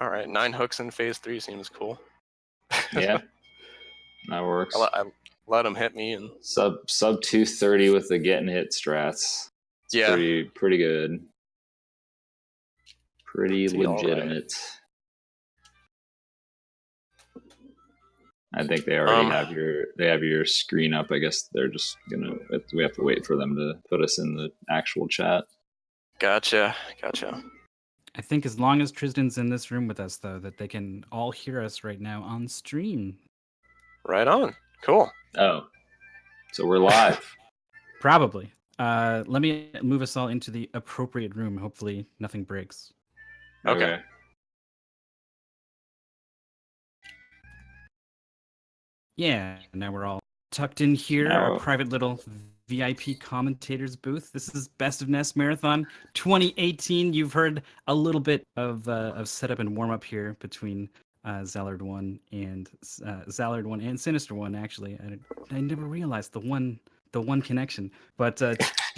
All right, 9 hooks in phase 3 seems cool. Yeah, that works. I let him hit me and sub 230 with the getting hit strats. It's pretty good. Pretty legitimate. Right. I think they already have your screen up. I guess they're just we have to wait for them to put us in the actual chat. Gotcha. I think as long as Tristan's in this room with us, though, that they can all hear us right now on stream. Right on. Cool. Oh, so we're live. Probably. Let me move us all into the appropriate room. Hopefully nothing breaks. Okay. Yeah, now we're all tucked in here, our private little VIP commentators booth. This is Best of NES Marathon 2018. You've heard a little bit of setup and warm up here between Zallard 1 and Sinister 1. Actually, I never realized the one connection. But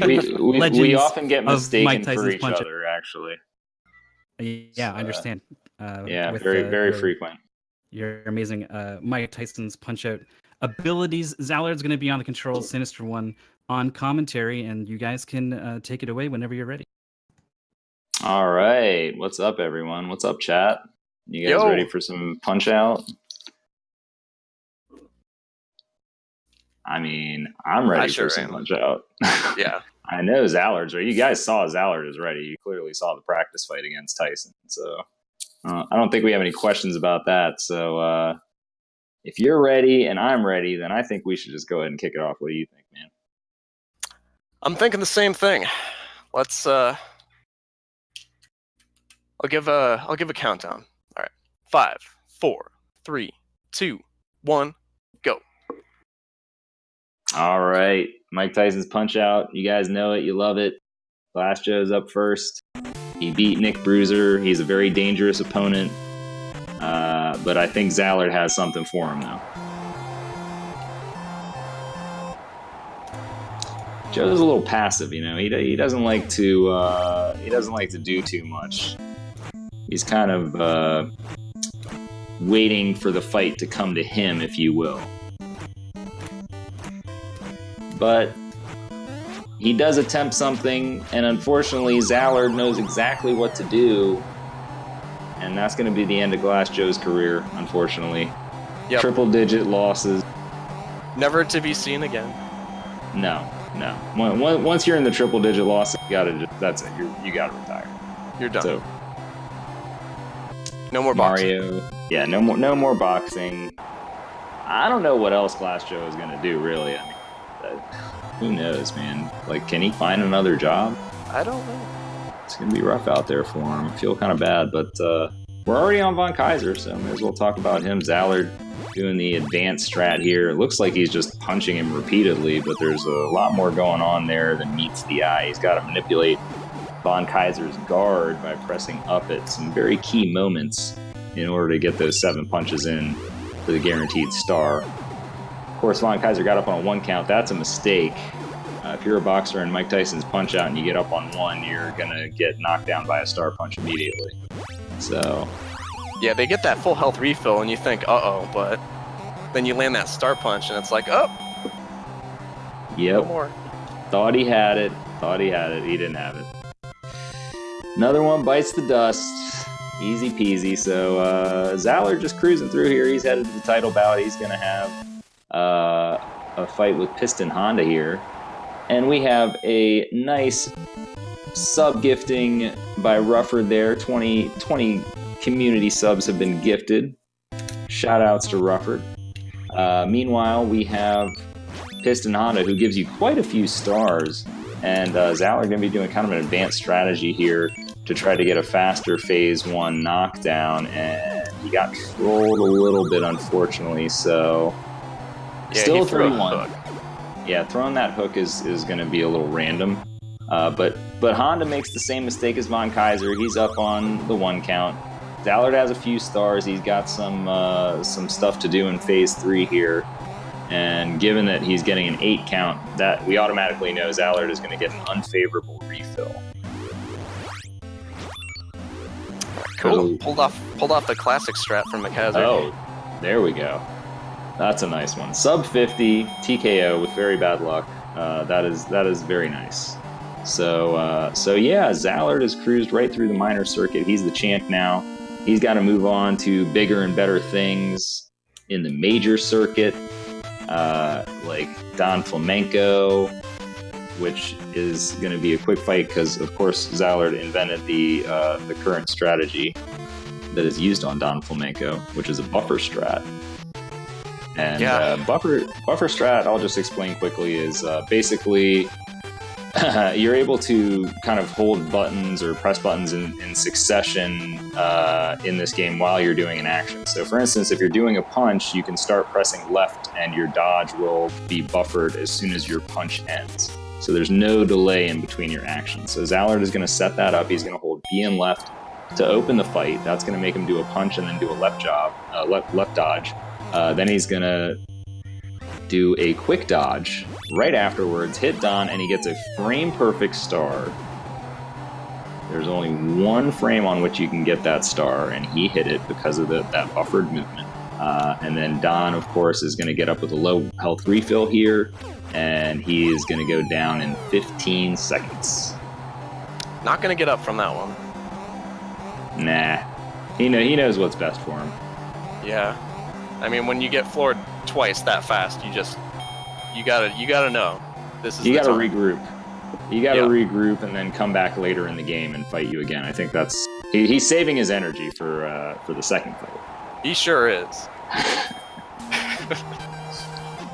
we often get mistaken for each Punch-Out. other. Actually, yeah, I understand. Very frequent. Your amazing Mike Tyson's Punch-Out abilities. Zallard's going to be on the controls, Sinister 1 on commentary, and you guys can take it away whenever you're ready. All right. What's up, everyone? What's up, chat? You guys ready for some Punch-Out? I mean, I'm ready for some Punch-Out. Yeah. I know Zallard's ready. You guys saw Zallard is ready. You clearly saw the practice fight against Tyson. So I don't think we have any questions about that. So if you're ready and I'm ready, then I think we should just go ahead and kick it off. What do you think, man? I'm thinking the same thing. Let's I'll give a countdown. All right. 5, 4, 3, 2, 1, go. All right. Mike Tyson's Punch-Out. You guys know it. You love it. Glass Joe's up first. He beat Nick Bruiser. He's a very dangerous opponent. But I think Zallard has something for him now. Joe's a little passive, you know. He doesn't like to do too much. He's kind of waiting for the fight to come to him, if you will. But he does attempt something, and unfortunately, Zallard knows exactly what to do. And that's going to be the end of Glass Joe's career, unfortunately. Yep. Triple-digit losses. Never to be seen again. No. Once you're in the triple-digit losses, that's it. You gotta retire. You're done. So, no more boxing. Mario. Yeah, no more boxing. I don't know what else Glass Joe is going to do, really. I mean, who knows, man? Like, can he find another job? I don't know. It's going to be rough out there for him. I feel kind of bad, but we're already on Von Kaiser, so may as well talk about him. Zallard doing the advanced strat here. It looks like he's just punching him repeatedly, but there's a lot more going on there than meets the eye. He's got to manipulate Von Kaiser's guard by pressing up at some very key moments in order to get those 7 punches in for the guaranteed star. Of course, Von Kaiser got up on a 1 count. That's a mistake. If you're a boxer in Mike Tyson's Punch-Out and you get up on 1, you're going to get knocked down by a star punch immediately. So, yeah, they get that full health refill and you think, uh-oh, but then you land that star punch and it's like, oh. Yep. No more. Thought he had it. He didn't have it. Another one bites the dust. Easy peasy. So Zallard just cruising through here. He's headed to the title bout. He's going to have a fight with Piston Honda here. And we have a nice sub-gifting by Rufford there. 20 community subs have been gifted. Shout-outs to Rufford. Meanwhile, we have Piston Honda, who gives you quite a few stars. And Zallard going to be doing kind of an advanced strategy here to try to get a faster Phase 1 knockdown. And he got trolled a little bit, unfortunately. So, yeah, still a 3-1. Yeah, throwing that hook is going to be a little random. But Honda makes the same mistake as Von Kaiser. He's up on the 1 count. Zallard has a few stars. He's got some stuff to do in Phase 3 here. And given that he's getting an 8 count, that we automatically know Zallard is going to get an unfavorable refill. Cool. Pulled off the classic strat from McCazer. Oh, there we go. That's a nice one. Sub 50 TKO with very bad luck. That is very nice. So yeah, Zallard has cruised right through the minor circuit. He's the champ now. He's got to move on to bigger and better things in the major circuit, like Don Flamenco, which is going to be a quick fight because, of course, Zallard invented the current strategy that is used on Don Flamenco, which is a buffer strat. And buffer strat, I'll just explain quickly, is basically you're able to kind of hold buttons or press buttons in succession in this game while you're doing an action. So for instance, if you're doing a punch, you can start pressing left and your dodge will be buffered as soon as your punch ends. So there's no delay in between your actions. So Zallard is going to set that up. He's going to hold B and left to open the fight. That's going to make him do a punch and then do a left dodge. Then he's going to do a quick dodge right afterwards, hit Don, and he gets a frame-perfect star. There's only one frame on which you can get that star, and he hit it because of that buffered movement. And then Don, of course, is going to get up with a low health refill here, and he is going to go down in 15 seconds. Not going to get up from that one. Nah. He knows what's best for him. Yeah. I mean, when you get floored twice that fast, you gotta know this is. You gotta regroup. You gotta regroup and then come back later in the game and fight you again. I think that's he's saving his energy for the second fight. He sure is.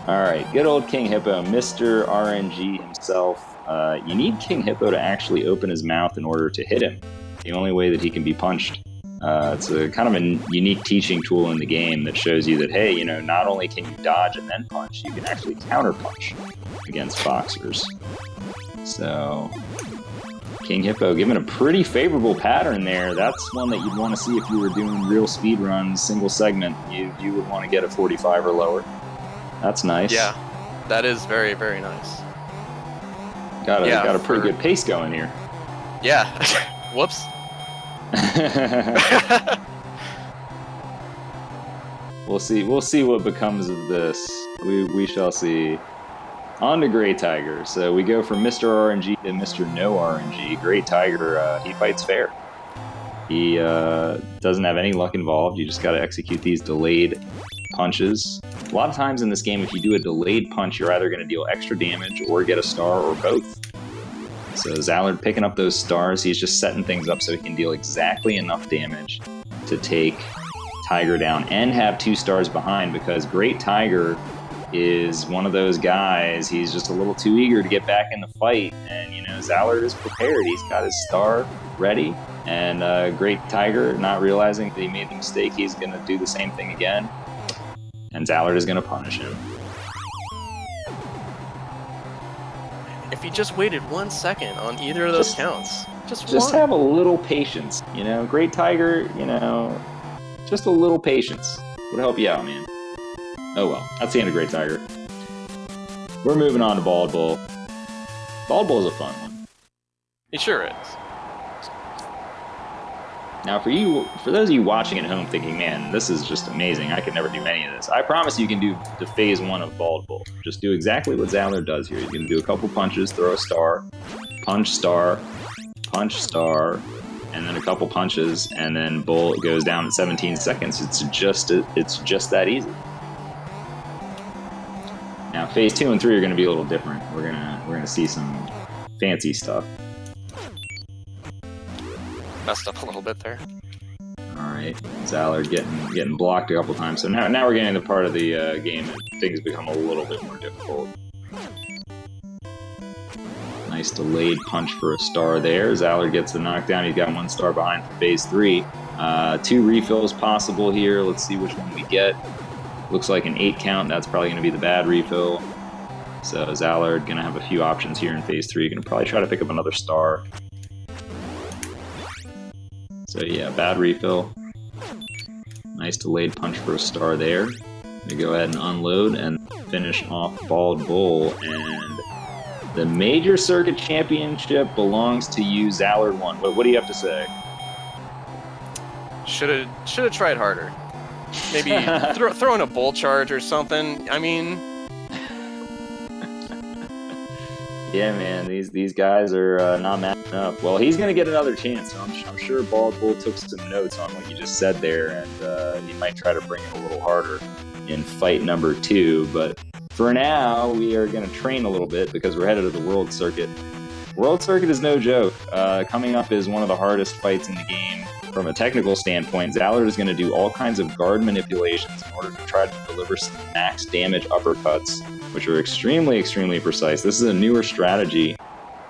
All right, good old King Hippo, Mr. RNG himself. You need King Hippo to actually open his mouth in order to hit him. The only way that he can be punched. It's a kind of a unique teaching tool in the game that shows you that, hey, not only can you dodge and then punch, you can actually counter punch against boxers. So, King Hippo given a pretty favorable pattern there. That's one that you'd want to see if you were doing real speed runs, single segment. You would want to get a 45 or lower. That's nice. Yeah, that is very, very nice. Got a pretty good pace going here. Yeah. Whoops. We'll see what becomes of this. We shall see. On to Grey Tiger. So we go from Mr. RNG to Mr. No RNG. Grey Tiger, he fights fair. He doesn't have any luck involved. You just got to execute these delayed punches. A lot of times in this game, if you do a delayed punch, you're either going to deal extra damage or get a star or both. So Zallard picking up those stars, he's just setting things up so he can deal exactly enough damage to take Tiger down and have 2 stars behind, because Great Tiger is one of those guys, he's just a little too eager to get back in the fight, and Zallard is prepared. He's got his star ready, and Great Tiger, not realizing that he made the mistake, he's going to do the same thing again, and Zallard is going to punish him. If he just waited 1 second on either of those counts, just have a little patience, Great Tiger, just a little patience would help you out, man. Oh well, that's the end of Great Tiger. We're moving on to Bald Bull. Bald Bull is a fun one. It sure is. Now, for those of you watching at home thinking, man, this is just amazing, I could never do any of this, I promise you can do the phase 1 of Bald Bull. Just do exactly what Zallard does here. You're going to do a couple punches, throw a star, punch star, and then a couple punches, and then Bull goes down in 17 seconds. It's just that easy. Now, phase 2 and 3 are going to be a little different. We're gonna see some fancy stuff. Messed up a little bit there. All right, Zallard getting blocked a couple times. So now we're getting to the part of the game that things become a little bit more difficult. Nice delayed punch for a star there. Zallard gets the knockdown. He's got 1 star behind for phase 3. 2 refills possible here. Let's see which one we get. Looks like an 8 count. That's probably going to be the bad refill. So Zallard going to have a few options here in phase 3. Going to probably try to pick up another star. So yeah, bad refill. Nice delayed punch for a star there. We go ahead and unload and finish off Bald Bull. And the Major Circuit Championship belongs to you, Zallard 1. What do you have to say? Should have tried harder. Maybe throw in a bull charge or something. I mean, yeah, man, these guys are not matching up. Well, he's gonna get another chance. So I'm sure Bald Bull took some notes on what you just said there, and he might try to bring it a little harder in fight number 2. But for now, we are gonna train a little bit because we're headed to the World Circuit. World Circuit is no joke. Coming up is one of the hardest fights in the game. From a technical standpoint, Zallard is going to do all kinds of guard manipulations in order to try to deliver some max damage uppercuts, which are extremely, extremely precise. This is a newer strategy,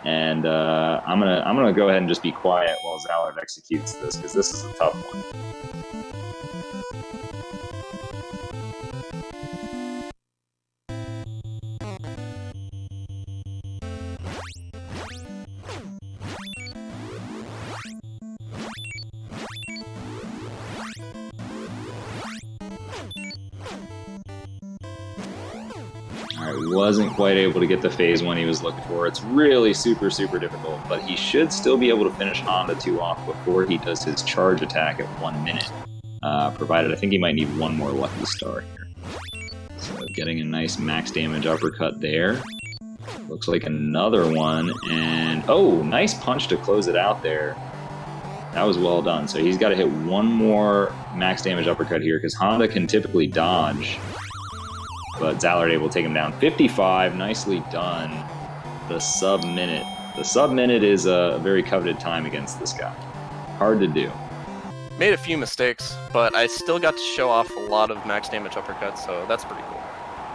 and I'm gonna go ahead and just be quiet while Zallard executes this, because this is a tough one. Wasn't quite able to get the phase 1 he was looking for. It's really super, super difficult, but he should still be able to finish Honda 2 off before he does his charge attack at 1 minute, provided I think he might need one more lucky star here. So getting a nice max damage uppercut there. Looks like another one, and oh, nice punch to close it out there. That was well done. So he's got to hit one more max damage uppercut here, because Honda can typically dodge. But Zallard able to take him down. 55, nicely done. The sub-minute. The sub-minute is a very coveted time against this guy. Hard to do. made a few mistakes, but I still got to show off a lot of max damage uppercuts, so that's pretty cool.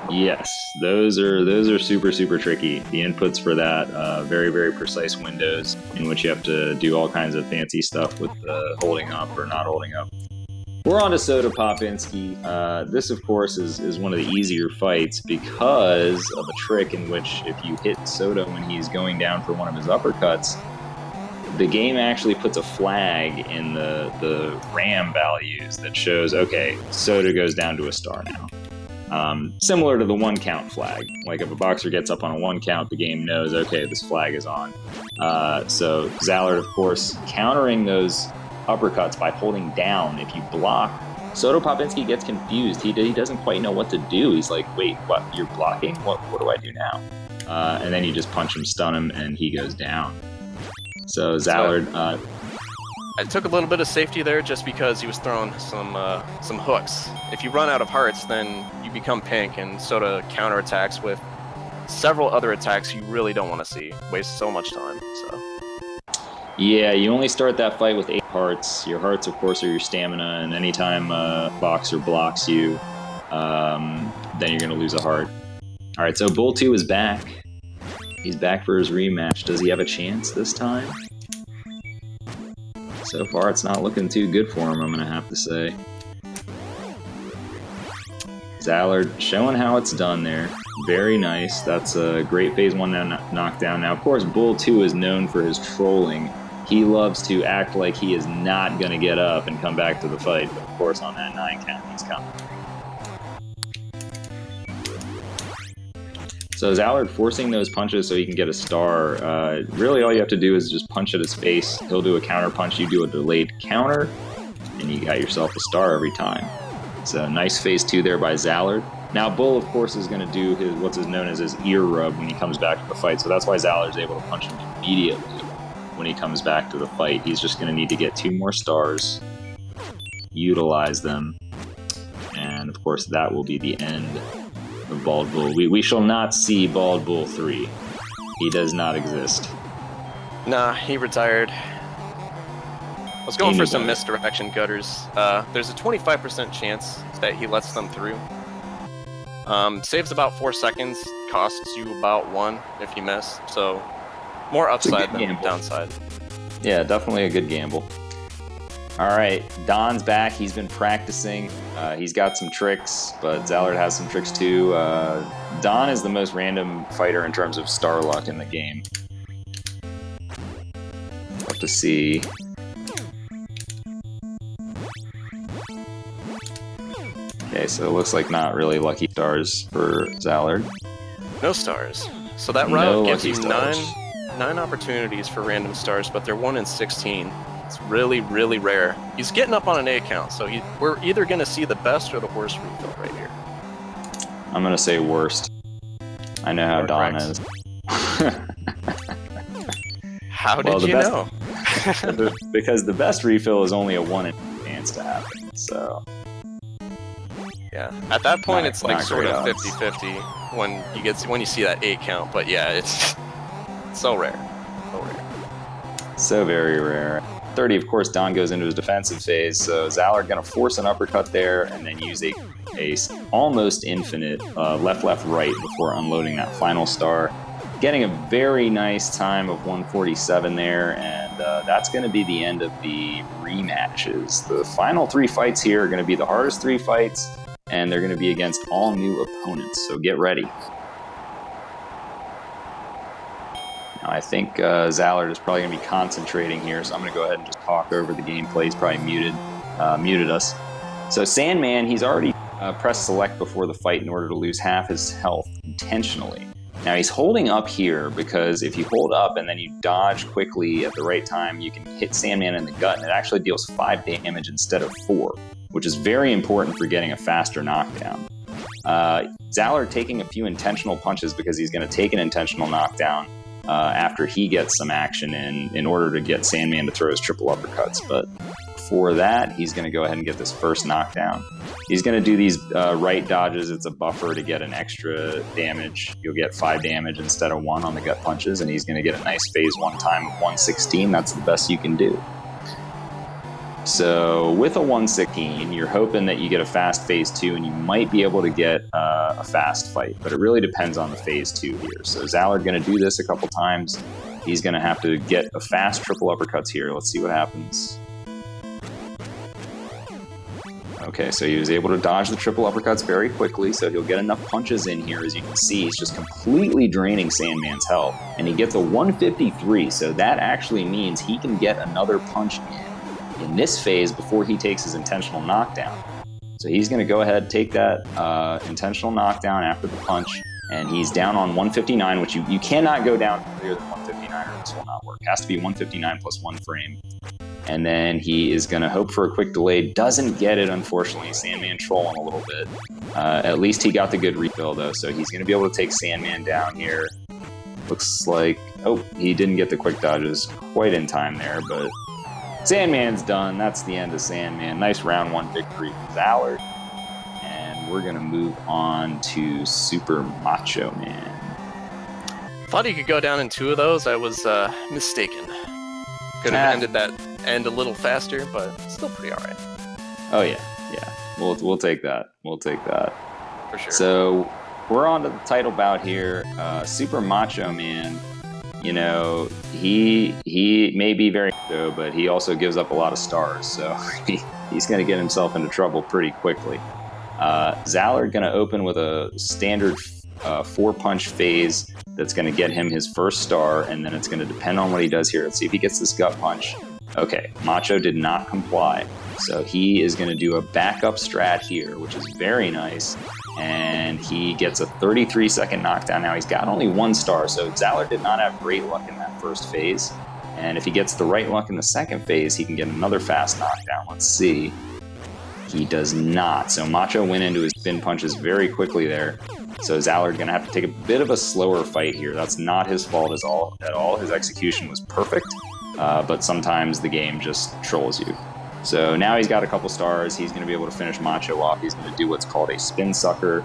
Yes, those are super, super tricky. The inputs for that, very, very precise windows in which you have to do all kinds of fancy stuff with holding up or not holding up. We're on to Soda Popinski. This, of course, is one of the easier fights because of a trick in which if you hit Soda when he's going down for one of his uppercuts, the game actually puts a flag in the RAM values that shows, okay, Soda goes down to a star now. Similar to the 1 count flag. Like if a boxer gets up on a 1 count, the game knows, okay, this flag is on. So Zallard, of course, countering those uppercuts by holding down. If you block, Soda Popinski gets confused. He doesn't quite know what to do. He's like, wait, what? You're blocking? What do I do now? And then you just punch him, stun him, and he goes down. So Zallard... I took a little bit of safety there just because he was throwing some hooks. If you run out of hearts, then you become pink, and Soda counterattacks with several other attacks you really don't want to see. Waste so much time. So. Yeah, you only start that fight with 8 hearts. Your hearts, of course, are your stamina, and anytime a boxer blocks you, then you're going to lose a heart. All right, so Bull 2 is back. He's back for his rematch. Does he have a chance this time? So far, it's not looking too good for him, I'm going to have to say. Zallard showing how it's done there. Very nice. That's a great phase 1 knockdown. Now, of course, Bull 2 is known for his trolling. He loves to act like he is not going to get up and come back to the fight. But, of course, on that 9 count, he's coming. So Zallard forcing those punches so he can get a star. Really, all you have to do is just punch at his face. He'll do a counter punch. You do a delayed counter, and you got yourself a star every time. So nice phase 2 there by Zallard. Now Bull, of course, is going to do what's known as his ear rub when he comes back to the fight. So that's why Zallard's able to punch him immediately when he comes back to the fight. He's just going to need to get 2 more stars, utilize them, and of course that will be the end of Bald Bull. We shall not see Bald Bull 3. He does not exist. Nah, he retired. I was going for some misdirection gutters. There's a 25% chance that he lets them through. Saves about 4 seconds, costs you about 1 if you miss. So more upside than downside. Yeah, definitely a good gamble. All right, Don's back. He's been practicing. He's got some tricks, but Zallard has some tricks too. Don is the most random fighter in terms of star luck in the game. We'll have to see. Okay, so it looks like not really lucky stars for Zallard. No stars. So that route gives you 9 opportunities for random stars, but they're 1 in 16. It's really, really rare. He's getting up on an 8 count, so we're either going to see the best or the worst refill right here. I'm going to say worst. I know how Don correct. is. How did you know? Because the best refill is only a 1 in chance to happen, so... Yeah, at that point, it's like not sort great of odds. 50-50 when you see that 8 count. But yeah, it's so rare. So rare. So very rare. 30, of course, Don goes into his defensive phase, so Zallard going to force an uppercut there and then use a almost infinite left-right before unloading that final star. Getting a very nice time of 147 there, and that's going to be the end of the rematches. The final 3 fights here are going to be the hardest 3 fights, and they're going to be against all new opponents, so get ready. Now, I think Zallard is probably going to be concentrating here, so I'm going to go ahead and just talk over the gameplay. He's probably muted us. So Sandman, he's already pressed select before the fight in order to lose half his health intentionally. Now he's holding up here because if you hold up and then you dodge quickly at the right time, you can hit Sandman in the gut, and it actually deals 5 damage instead of 4, which is very important for getting a faster knockdown. Zallard taking a few intentional punches because he's going to take an intentional knockdown after he gets some action in order to get Sandman to throw his triple uppercuts. But before that, he's going to go ahead and get this first knockdown. He's going to do these right dodges. It's a buffer to get an extra damage. You'll get 5 damage instead of 1 on the gut punches, and he's going to get a nice phase 1 time of 116. That's the best you can do. So with a 116, you're hoping that you get a fast phase 2, and you might be able to get a fast fight, but it really depends on the phase 2 here. So Zallard going to do this a couple times. He's going to have to get a fast triple uppercuts here. Let's see what happens. Okay, so he was able to dodge the triple uppercuts very quickly, so he'll get enough punches in here. As you can see, he's just completely draining Sandman's health, and he gets a 153, so that actually means he can get another punch in this phase before he takes his intentional knockdown. So he's going to go ahead, take that intentional knockdown after the punch, and he's down on 159, which you cannot go down earlier than 159 or this will not work. It has to be 159 plus 1 frame. And then he is going to hope for a quick delay. Doesn't get it, unfortunately. Sandman trolling a little bit. At least he got the good refill, though, so he's going to be able to take Sandman down here. Looks like... Oh, he didn't get the quick dodges quite in time there, but Sandman's done. That's the end of Sandman. Nice round 1 victory for Zallard. And we're going to move on to Super Macho Man. Thought he could go down in 2 of those. I was mistaken. Could have ended that end a little faster, but still pretty all right. Oh yeah. We'll take that. We'll take that for sure. So we're on to the title bout here. Super Macho Man. You know, he may be very though, but he also gives up a lot of stars, so he's going to get himself into trouble pretty quickly. Zallard going to open with a standard 4-punch phase that's going to get him his first star, and then it's going to depend on what he does here. Let's see if he gets this gut punch. Okay, Macho did not comply, so he is going to do a backup strat here, which is very nice, and he gets a 33-second knockdown. Now he's got only 1 star, so Zallard did not have great luck in that first phase, and if he gets the right luck in the second phase, he can get another fast knockdown. Let's see. He does not, so Macho went into his spin punches very quickly there. So Zallard going to have to take a bit of a slower fight here. That's not his fault at all. His execution was perfect, but sometimes the game just trolls you. So now he's got a couple stars. He's going to be able to finish Macho off. He's going to do what's called a spin sucker.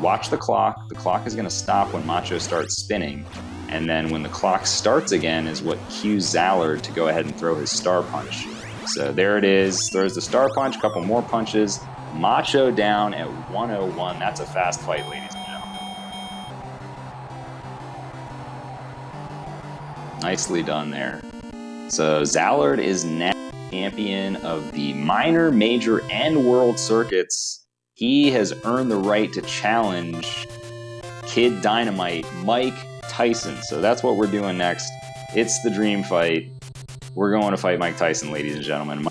Watch the clock. The clock is going to stop when Macho starts spinning. And then when the clock starts again is what cues Zallard to go ahead and throw his star punch. So there it is. Throws the star punch, couple more punches. Macho down at 101. That's a fast fight, ladies and gentlemen. Nicely done there. So Zallard is now champion of the minor, major, and world circuits. He has earned the right to challenge Kid Dynamite, Mike Tyson. So that's what we're doing next. It's the dream fight. We're going to fight Mike Tyson, ladies and gentlemen.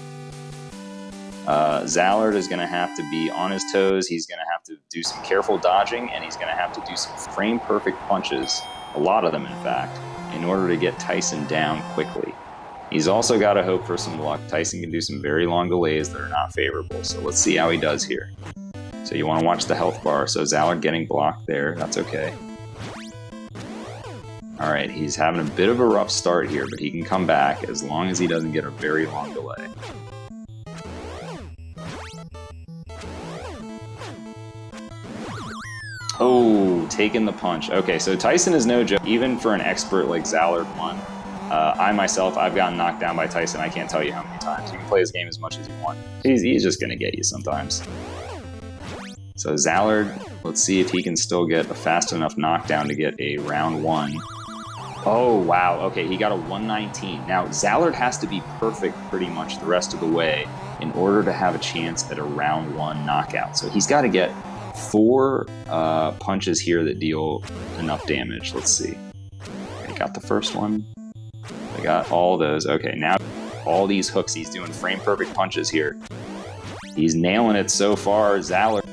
Zallard is going to have to be on his toes. He's going to have to do some careful dodging, and he's going to have to do some frame-perfect punches, a lot of them, in fact, in order to get Tyson down quickly. He's also got to hope for some luck. Tyson can do some very long delays that are not favorable, so let's see how he does here. So you want to watch the health bar. So Zallard getting blocked there. That's okay. All right, he's having a bit of a rough start here, but he can come back as long as he doesn't get a very long delay. Oh, taking the punch. Okay, so Tyson is no joke, even for an expert like Zallard 1. I myself, I've gotten knocked down by Tyson. I can't tell you how many times. You can play this game as much as you want. He's just going to get you sometimes. So Zallard, let's see if he can still get a fast enough knockdown to get a round 1. Oh, wow. Okay, he got a 119. Now, Zallard has to be perfect pretty much the rest of the way in order to have a chance at a round 1 knockout. So he's got to get 4 punches here that deal enough damage. Let's see. He got the first one. I got all those. Okay, now all these hooks. He's doing frame perfect punches here. He's nailing it so far. Zallard,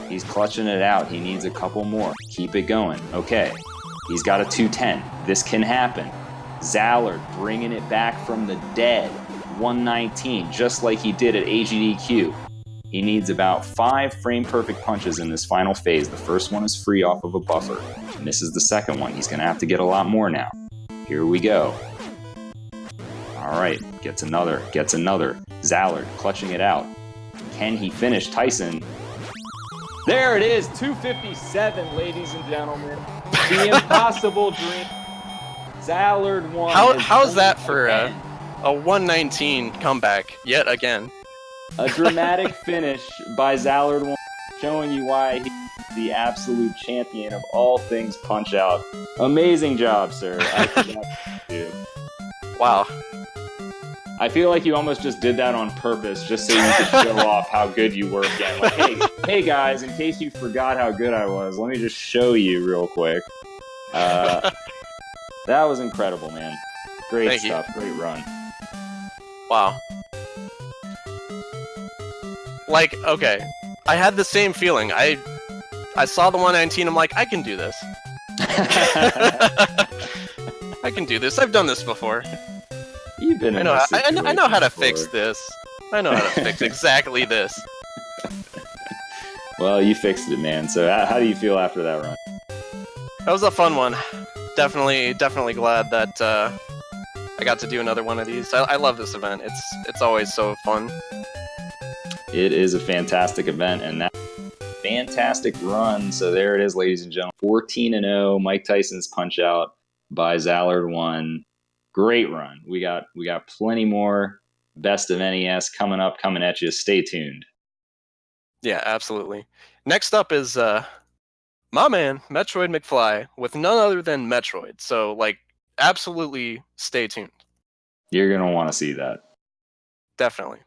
he's clutching it out. He needs a couple more. Keep it going. Okay, he's got a 210. This can happen. Zallard bringing it back from the dead. 119, just like he did at AGDQ. He needs about 5 frame perfect punches in this final phase. The first one is free off of a buffer. Misses the second one. He's going to have to get a lot more now. Here we go. All right, gets another. Zallard clutching it out. Can he finish Tyson? There it is, 257, ladies and gentlemen. The impossible dream. Zallard won. How's that for a 119 comeback yet again? A dramatic finish by Zallard 1, showing you why he's the absolute champion of all things Punch-Out. Amazing job, sir. I forgot to do. Wow. I feel like you almost just did that on purpose, just so you could show off how good you were again. Like, hey guys, in case you forgot how good I was, let me just show you real quick. That was incredible, man. Great Thank stuff. you. Great run. Wow. Like, okay, I had the same feeling. I saw the 119. I'm like, I can do this. I can do this. I've done this before. You've been. I know how to fix this. I know how to fix exactly this. Well, you fixed it, man. So, how do you feel after that run? That was a fun one. Definitely glad that I got to do another one of these. I love this event. It's always so fun. It is a fantastic event, and that fantastic run. So there it is, ladies and gentlemen. 14-0, Mike Tyson's Punch-Out by Zallard 1. Great run. We got plenty more Best of NES coming at you. Stay tuned. Yeah, absolutely. Next up is my man, Metroid McFly, with none other than Metroid. So, like, absolutely stay tuned. You're going to want to see that. Definitely.